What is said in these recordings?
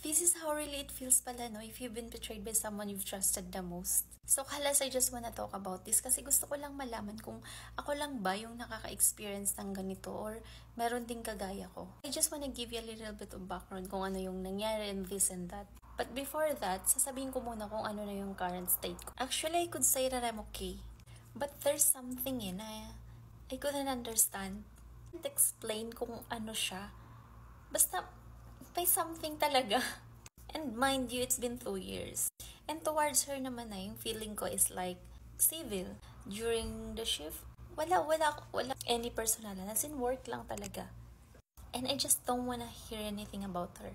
This is how really it feels pala, no? If you've been betrayed by someone you've trusted the most. So, halas I just wanna talk about this kasi gusto ko lang malaman kung ako lang ba yung nakaka-experience ng ganito or meron ding kagaya ko. I just wanna give you a little bit of background kung ano yung nangyari and this and that. But before that, sasabihin ko muna kung ano na yung current state ko. Actually, I could say that I'm okay. But there's something na I couldn't understand. I can't explain kung ano siya. Basta, may something talaga. And mind you, it's been 2 years. And towards her naman na yung feeling ko is like civil. During the shift, wala any personalan. As in work lang talaga. And I just don't wanna hear anything about her.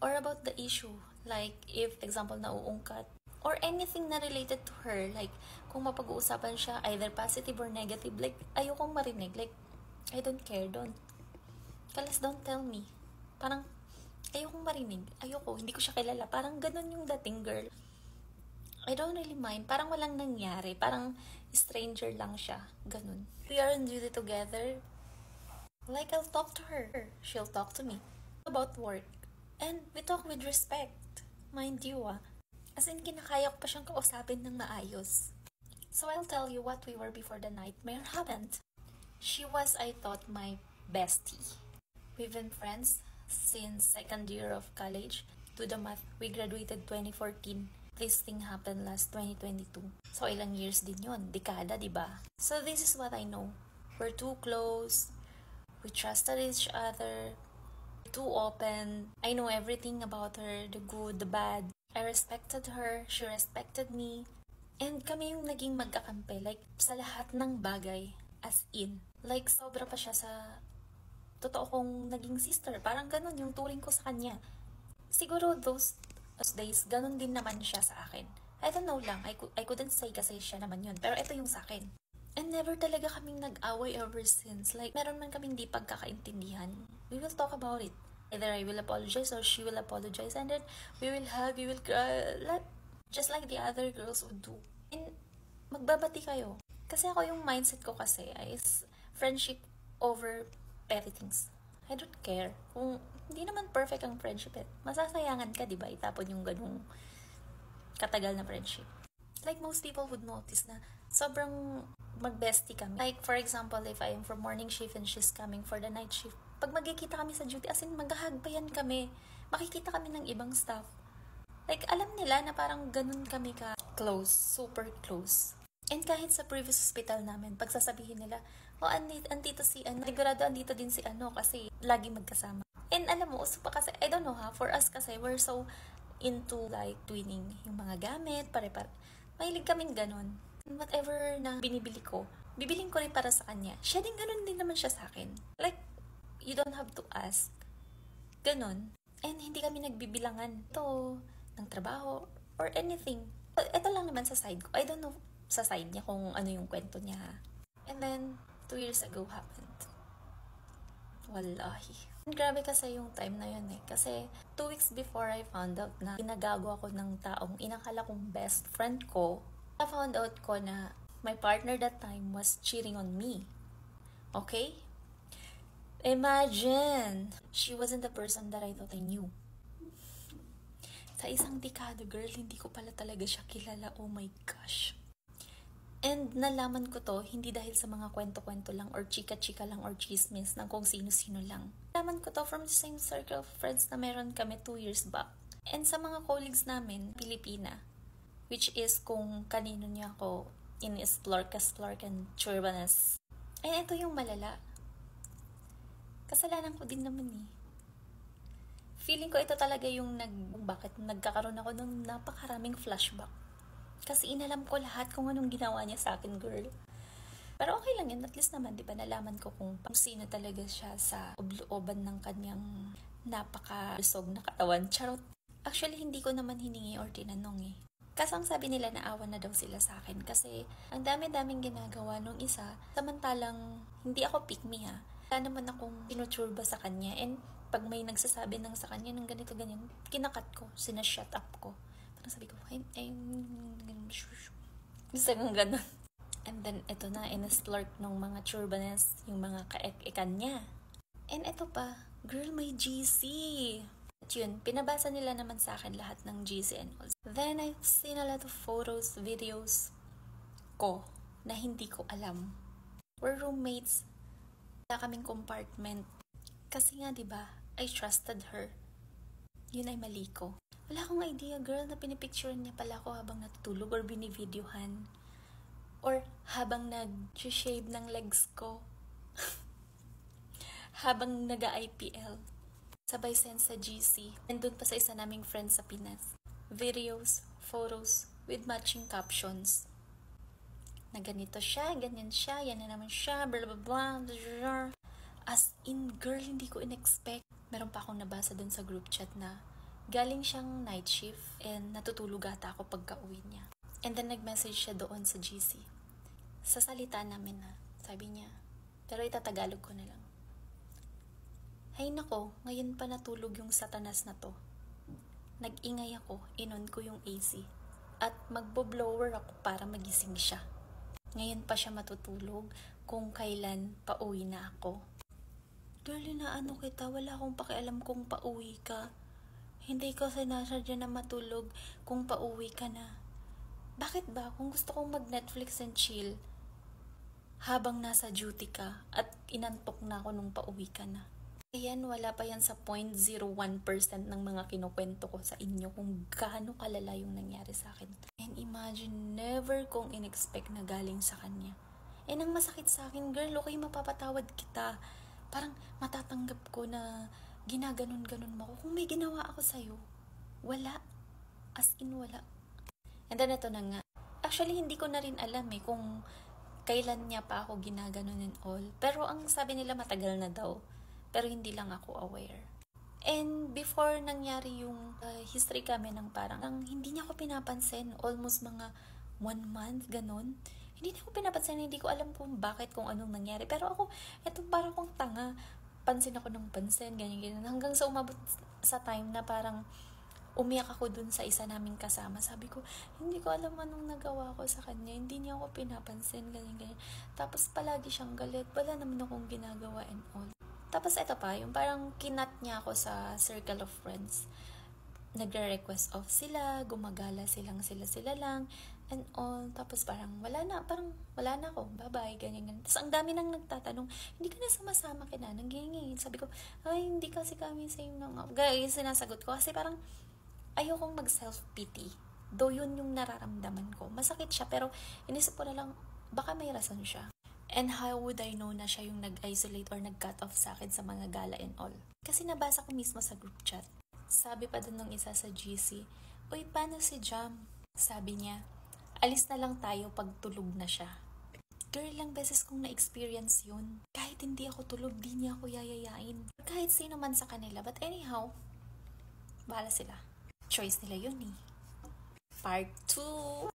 Or about the issue. Like, if, example, nauungkat. Or anything na related to her. Like, kung mapag-uusapan siya, either positive or negative. Like, ayokong marinig. Like, I don't care. Kalas, don't tell me. Parang, ayokong marinig. Ayoko, hindi ko siya kilala. Parang ganun yung dating, girl. I don't really mind. Parang walang nangyari. Parang stranger lang siya. Ganun. We are on duty together. Like, I'll talk to her. She'll talk to me. About work. And we talk with respect. Mind you, As in, kinakaya ko pa siyang kausapin ng maayos. So, I'll tell you what we were before the nightmare happened. She was, I thought, my bestie. We've been friends since second year of college. Do the math, we graduated 2014. This thing happened last 2022. So, ilang years din yun. Dekada, diba? So, this is what I know. We're too close. We trusted each other. Too open. I know everything about her. The good, the bad. I respected her. She respected me. And kami yung naging magkakampi. Like, sa lahat ng bagay. As in. Like, sobra pa siya sa totoo kong naging sister. Parang ganun yung turing ko sa kanya. Siguro those days, ganun din naman siya sa akin. I don't know lang. I couldn't say kasi siya naman yun. Pero ito yung sa akin. And never talaga kaming nag-away ever since. Like, meron man kaming di pagkakaintindihan. We will talk about it. Either I will apologize or she will apologize. And then, we will hug, we will cry. Just like the other girls would do. And, magbabati kayo. Kasi ako yung mindset ko kasi is friendship over petty things. I don't care. Kung hindi naman perfect ang friendship, masasayangan ka, diba? Itapon yung ganung katagal na friendship. Like most people would notice na sobrang mag-bestie kami. Like, for example, if I am from morning shift and she's coming for the night shift, pag magkikita kami sa duty, as in, maghahagbayan kami. Makikita kami ng ibang staff. Like, alam nila na parang ganun kami ka close, super close. And kahit sa previous hospital namin, pag sasabihin nila, andito si ano, sigurado andito din si ano kasi lagi magkasama. And alam mo, uso pa kasi, I don't know for us kasi, we're so into like twinning yung mga gamit, pare-pare. Mahilig kaming ganun. Whatever na binibili ko, bibiling ko rin para sa kanya. Siya din ganun din naman siya sa akin. Like, you don't have to ask. Ganun. And hindi kami nagbibilangan to ng trabaho or anything. Ito lang naman sa side ko. I don't know sa side niya kung ano yung kwento niya. And then, 2 years ago happened. Wallahi. Grabe kasi yung time na yun Kasi 2 weeks before I found out na ginagago ako ng taong inakala kong best friend ko, I found out ko na my partner that time was cheating on me. Okay? Imagine! She wasn't the person that I thought I knew. Sa isang dekada, girl, hindi ko pala talaga siya kilala. Oh my gosh. And nalaman ko to, hindi dahil sa mga kwento-kwento lang or chika-chika lang or chismis ng kung sino-sino lang. Nalaman ko to from the same circle of friends na meron kami 2 years back. And sa mga colleagues namin, Pilipina, which is kung kanino niya ako in-splork and churbanas. And ito yung malala. Kasalanan ko din naman Feeling ko ito talaga yung bakit nagkakaroon ako ng napakaraming flashback. Kasi inalam ko lahat kung anong ginawa niya sa akin, girl. Pero okay lang yan. At least naman, di ba, nalaman ko kung sino talaga siya sa oblooban ng kanyang napaka-lusog na katawan. Charot. Actually, hindi ko naman hiningi or tinanong Kasi ang sabi nila, naawa na daw sila sa akin. Kasi ang dami-daming ginagawa nung isa. Samantalang, hindi ako pick me Wala naman akong pinuturba sa kanya. And pag may nagsasabi ng sa kanya ng ganito-ganyan, kinakat ko. Sinashut up ko. Sabi ko, gusto kong ganun. And then, ito na, in-splurk nung mga churbanes, yung mga kaek-ekan niya. And ito pa, girl, may GC. At yun, pinabasa nila naman sa akin lahat ng GC and all. Then, I've seen a lot of photos, videos ko na hindi ko alam. We're roommates. Wala kaming compartment. Kasi nga, diba, I trusted her. Yun ay mali ko. Wala akong idea, girl, na pinipicturean niya pala ako habang natutulog or binivideohan. Or habang nag-shave ng legs ko. Habang nag-IPL. Sabay send sa GC. And doon pa sa isa naming friends sa Pinas. Videos, photos, with matching captions. Na ganito siya, ganyan siya, yan na naman siya, blah blah blah, blah. As in, girl, hindi ko in-expect. Meron pa akong nabasa doon sa group chat na galing siyang night shift and natutulog ata ako pagka-uwi niya. And then nag-message siya doon sa GC. Sa salita namin na, sabi niya, pero itatagalog ko na lang. Hay nako, ngayon pa natulog yung satanas na to. Nag-ingay ako, inon ko yung AC. At magbo-blower ako para magising siya. Ngayon pa siya matutulog kung kailan pauwi na ako. Girl, inaano kita, wala akong pakialam kung pauwi ka. Hindi ko sinasadya na matulog kung pauwi ka na. Bakit ba kung gusto kong mag-Netflix and chill habang nasa duty ka at inantok na ako nung pauwi ka na? Ayan, wala pa yan sa 0.01% ng mga kinukwento ko sa inyo kung gaano kalala yung nangyari sa akin. And imagine, never kong in-expect na galing sa kanya. And ang masakit sa akin, girl, okay, mapapatawad kita. Parang matatanggap ko na ginaganon-ganon mo ako. Kung may ginawa ako sa'yo, wala. As in, wala. And then ito na nga. Actually, hindi ko na rin alam kung kailan niya pa ako ginaganon and all. Pero ang sabi nila matagal na daw. Pero hindi lang ako aware. And before nangyari yung history kami ng parang hindi niya ako pinapansin. Almost mga 1 month, ganun. Hindi niya ako pinapansin. Hindi ko alam kung bakit, kung anong nangyari. Pero ako, eto parang akong tanga. Pansin ako ng pansin, ganyan. Hanggang sa umabot sa time na parang umiyak ako dun sa isa naming kasama. Sabi ko, hindi ko alam anong nagawa ko sa kanya. Hindi niya ako pinapansin, ganyan. Tapos palagi siyang galit. Wala naman akong ginagawa and all. Tapos ito pa, yung parang kinat niya ako sa circle of friends. Nagre-request off sila, gumagala sila lang, and all. Tapos parang wala na ako, bye-bye, ganyan. Tapos ang dami nang nagtatanong, hindi ka na sumasama kina, nangingin. Sabi ko, ay, hindi kasi kami same nang, guys, sinasagot ko. Kasi parang ayokong mag-self-pity. Though yun yung nararamdaman ko. Masakit siya, pero inisip ko na lang, baka may rason siya. And how would I know na siya yung nag-isolate or nag-cut off sa akin sa mga gala and all? Kasi nabasa ko mismo sa group chat. Sabi pa dun ng isa sa GC, uy, paano si Jam? Sabi niya, alis na lang tayo pag tulog na siya. Girl, lang beses kong na-experience yun. Kahit hindi ako tulog, di niya ako yayayain. Kahit sino man sa kanila. But anyhow, bahala sila. Choice nila yun Part 2.